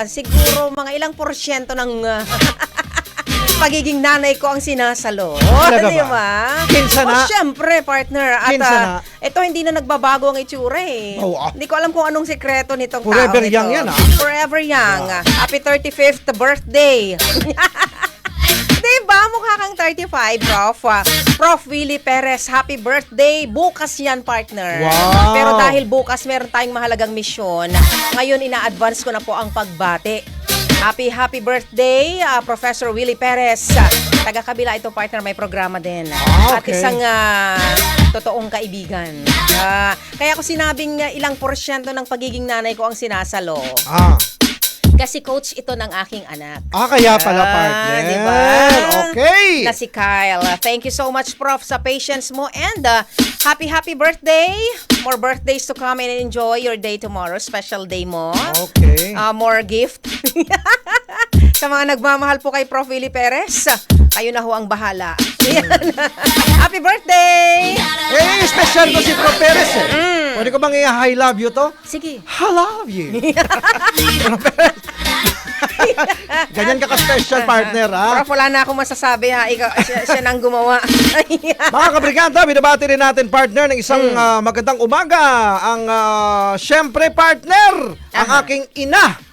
siguro mga ilang porsyento ng pagiging nanay ko ang sinasalo. Talaga Di ba? ba? Kinsa na? Syempre, partner. At Kinsa na? ito hindi na nagbabago ang itsura eh. Oh, Hindi ko alam kung anong sekreto nitong Forever taong ito. young yan, ah. Forever young. Happy 35th birthday. Diba? Mukha kang 35, Prof. Prof. Willie Perez, happy birthday. Bukas yan, partner. Wow. Pero dahil bukas meron tayong mahalagang misyon, ngayon ina-advance ko na po ang pagbati. Happy birthday, Professor Willie Perez. Taga-kabila ito, partner, may programa din. At Okay. isang totoong kaibigan. Kaya ko sinabing ilang porsyento ng pagiging nanay ko ang sinasalo. Kasi coach ito ng aking anak. Kaya pala, partner. Diba? Okay. Na si Kyle. Thank you so much, Prof, sa patience mo. And happy birthday. More birthdays to come and enjoy your day tomorrow. Special day mo. Okay. More gift. Sa mga nagmamahal po kay Prof. Willie Perez, kayo na ho ang bahala. Happy birthday! Special to si Pro Perez eh. Pwede ko bang i-I love you to? Sige. I love you. Ganyan ka ka-special, partner, ha? Prof, wala na akong masasabi, ha? Ikaw, siya nang gumawa. Mga kabriganta, binabati rin natin, partner, ng isang magandang umaga. Ang, syempre, partner, ang aking ina.